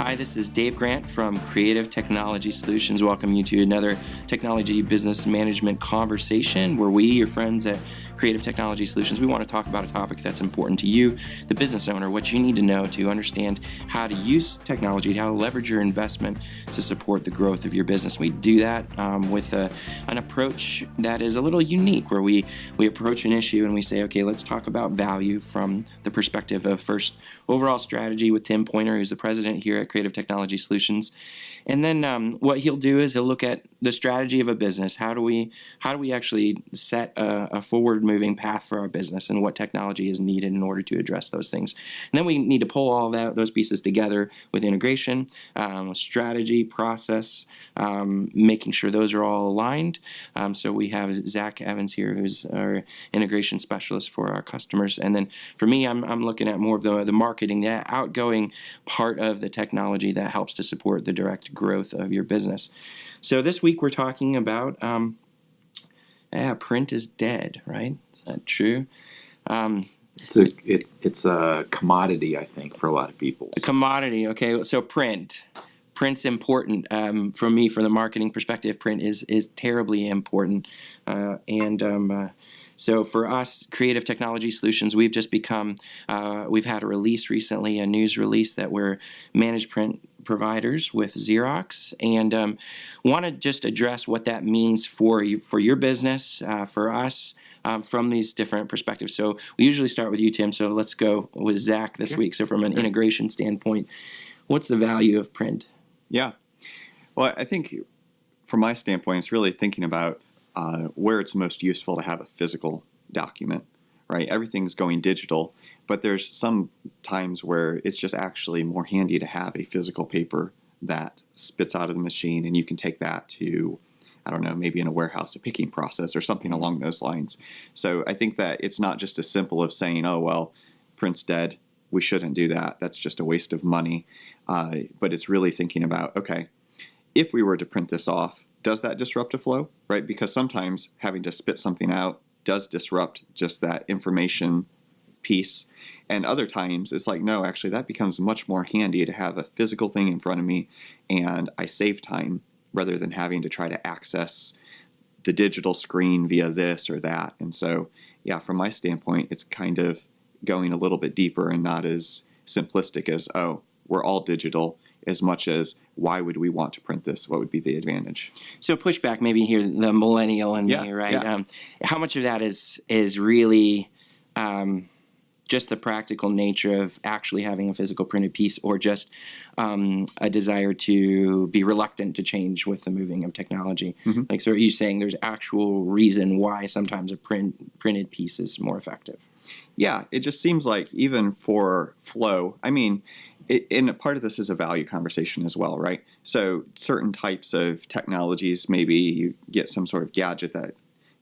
Hi, this is Dave Grant from Creative Technology Solutions. Welcome you to another technology business management conversation where we, your friends at Creative Technology Solutions, we want to talk about a topic that's important to you, the business owner, what you need to know to understand how to use technology, how to leverage your investment to support the growth of your business. We do that with an approach that is a little unique, where we approach an issue and we say, okay, let's talk about value from the perspective of first overall strategy with Tim Pointer, who's the president here at Creative Technology Solutions. And then what he'll do is he'll look at the strategy of a business. How do we actually set a forward-moving path for our business, and what technology is needed in order to address those things? And then we need to pull all of those pieces together with integration, strategy, process, making sure those are all aligned. So we have Zach Evans here, who's our integration specialist for our customers. And then for me, I'm looking at more of the marketing, the outgoing part of the technology that helps to support the direct growth of your business. So this week we're talking about print is dead, right? Is that true? It's a commodity, I think, for a lot of people. A commodity, okay. So print's important. For me, from the marketing perspective, print is terribly important. So for us, Creative Technology Solutions, we've just become, we've had a release recently, a news release that we're managed print providers with Xerox, and want to just address what that means for you, for your business, for us, from these different perspectives. So we usually start with you, Tim, so let's go with Zach this week. So from an integration standpoint, what's the value of print? Yeah. Well, I think from my standpoint, it's really thinking about where it's most useful to have a physical document, right? Everything's going digital, but there's some times where it's just actually more handy to have a physical paper that spits out of the machine, and you can take that to, I don't know, maybe in a warehouse, a picking process or something along those lines. So I think that it's not just as simple of saying, oh, well, print's dead, we shouldn't do that, that's just a waste of money. But it's really thinking about, okay, if we were to print this off, does that disrupt a flow, right? Because sometimes having to spit something out does disrupt just that information piece. And other times it's like, no, actually that becomes much more handy to have a physical thing in front of me, and I save time rather than having to try to access the digital screen via this or that. And so, yeah, from my standpoint, it's kind of going a little bit deeper and not as simplistic as, oh, we're all digital, as much as why would we want to print this? What would be the advantage? So pushback maybe here, the millennial in me, right? Yeah. How much of that is really just the practical nature of actually having a physical printed piece, or just a desire to be reluctant to change with the moving of technology? Mm-hmm. Like, so are you saying there's actual reason why sometimes a printed piece is more effective? Yeah, it just seems like even for flow, I mean, and part of this is a value conversation as well, right? So certain types of technologies, maybe you get some sort of gadget that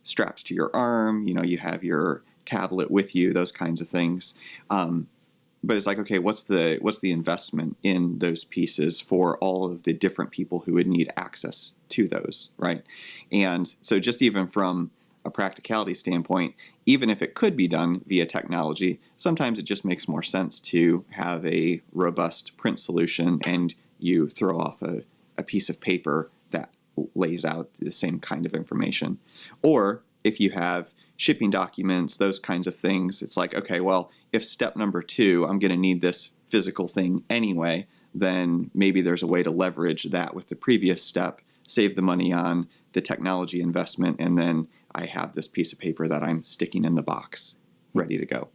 straps to your arm, you have your tablet with you, those kinds of things. But it's like, okay, what's the investment in those pieces for all of the different people who would need access to those, right? And so just even from a practicality standpoint, even if it could be done via technology, sometimes it just makes more sense to have a robust print solution, and you throw off a piece of paper that lays out the same kind of information. Or if you have shipping documents, those kinds of things, it's like, okay, well, if step number 2, I'm going to need this physical thing anyway, then maybe there's a way to leverage that with the previous step, save the money on the technology investment, and then I have this piece of paper that I'm sticking in the box, ready to go.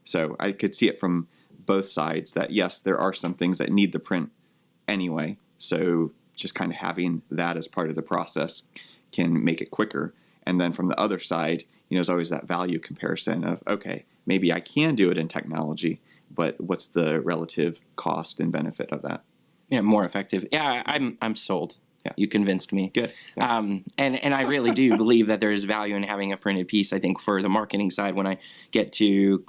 So I could see it from both sides that, yes, there are some things that need the print anyway, so just kind of having that as part of the process can make it quicker. And then from the other side, there's always that value comparison of, okay, maybe I can do it in technology, but what's the relative cost and benefit of that? Yeah, more effective. Yeah, I'm sold. Yeah. You convinced me. Good. Yeah. And I really do believe that there is value in having a printed piece. I think for the marketing side, when I get to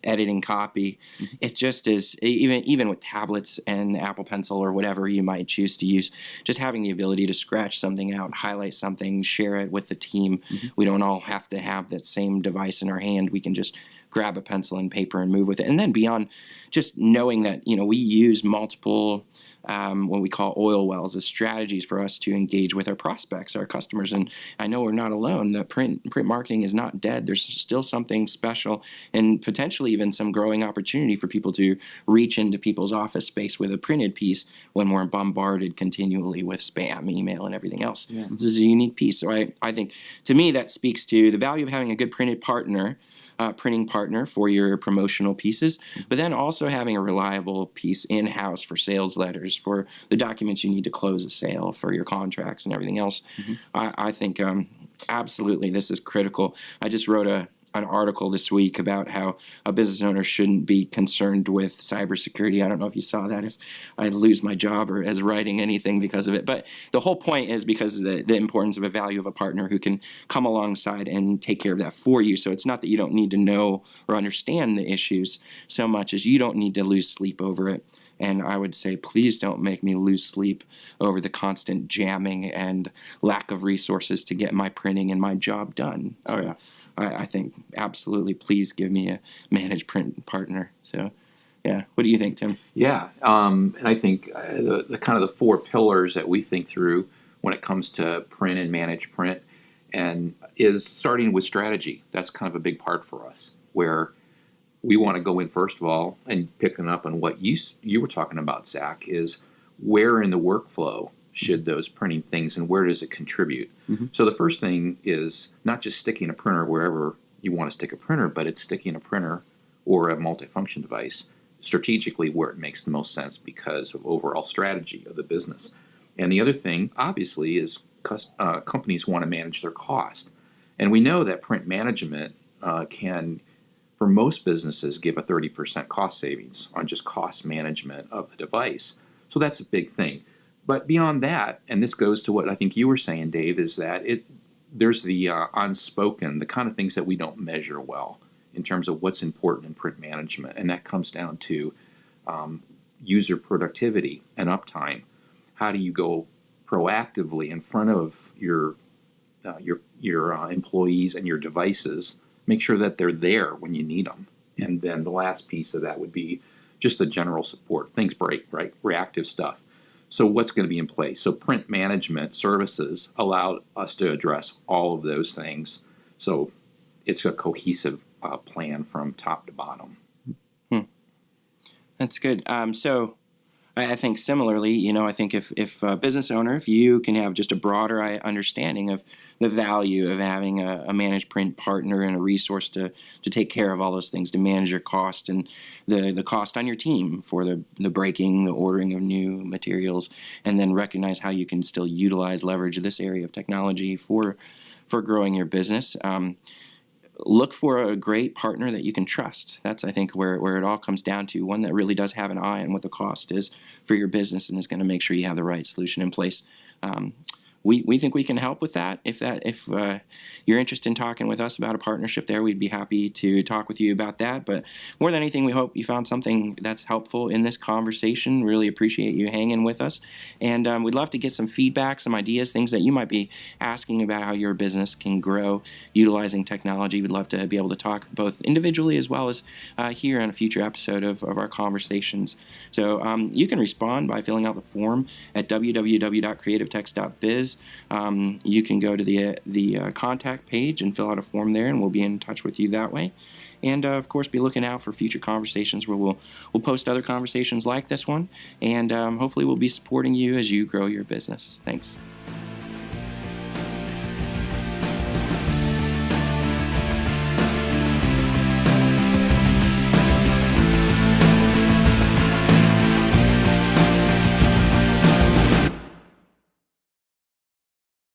editing copy, it just is, even with tablets and Apple Pencil or whatever you might choose to use, just having the ability to scratch something out, highlight something, share it with the team. We don't all have to have that same device in our hand. We can just grab a pencil and paper and move with it. And then beyond just knowing that, we use multiple what we call oil wells as strategies for us to engage with our prospects, our customers. And I know we're not alone. The print marketing is not dead. There's still something special and potentially even some growing opportunity for people to reach into people's office space with a printed piece when we're bombarded continually with spam, email, and everything else. Yeah. This is a unique piece. So I think, to me, that speaks to the value of having a good printing partner for your promotional pieces, but then also having a reliable piece in-house for sales letters, for the documents you need to close a sale, for your contracts and everything else. I think absolutely this is critical. I just wrote an article this week about how a business owner shouldn't be concerned with cybersecurity. I don't know if you saw that, if I lose my job or as writing anything because of it. But the whole point is because of the importance of a value of a partner who can come alongside and take care of that for you. So it's not that you don't need to know or understand the issues so much as you don't need to lose sleep over it. And I would say, please don't make me lose sleep over the constant jamming and lack of resources to get my printing and my job done. So, yeah. I think absolutely, please give me a managed print partner. So, yeah, what do you think, Tim? Yeah, and I think the kind of the four pillars that we think through when it comes to print and managed print, and is starting with strategy. That's kind of a big part for us, where we want to go in first of all, and picking up on what you were talking about, Zach, is where in the workflow should those printing things and where does it contribute? So the first thing is not just sticking a printer wherever you want to stick a printer, but it's sticking a printer or a multifunction device strategically where it makes the most sense because of overall strategy of the business. And the other thing, obviously, is companies want to manage their cost. And we know that print management can, for most businesses, give a 30% cost savings on just cost management of the device. So that's a big thing. But beyond that, and this goes to what I think you were saying, Dave, is that there's the unspoken, the kind of things that we don't measure well in terms of what's important in print management. And that comes down to user productivity and uptime. How do you go proactively in front of your employees and your devices, make sure that they're there when you need them? And then the last piece of that would be just the general support. Things break, right? Reactive stuff. So what's going to be in place? So print management services allow us to address all of those things. So it's a cohesive plan from top to bottom. That's good. So I think similarly, I think if a business owner, if you can have just a broader understanding of the value of having a managed print partner and a resource to take care of all those things, to manage your cost and the cost on your team for the breaking, the ordering of new materials, and then recognize how you can still leverage this area of technology for growing your business. Look for a great partner that you can trust. That's, I think, where it all comes down to, one that really does have an eye on what the cost is for your business and is going to make sure you have the right solution in place. We think we can help with that. If you're interested in talking with us about a partnership there, we'd be happy to talk with you about that. But more than anything, we hope you found something that's helpful in this conversation. Really appreciate you hanging with us. And we'd love to get some feedback, some ideas, things that you might be asking about how your business can grow utilizing technology. We'd love to be able to talk both individually as well as here on a future episode of our conversations. So you can respond by filling out the form at www.creativetext.biz. You can go to the contact page and fill out a form there, and we'll be in touch with you that way. And of course, be looking out for future conversations where we'll post other conversations like this one, and hopefully we'll be supporting you as you grow your business. Thanks.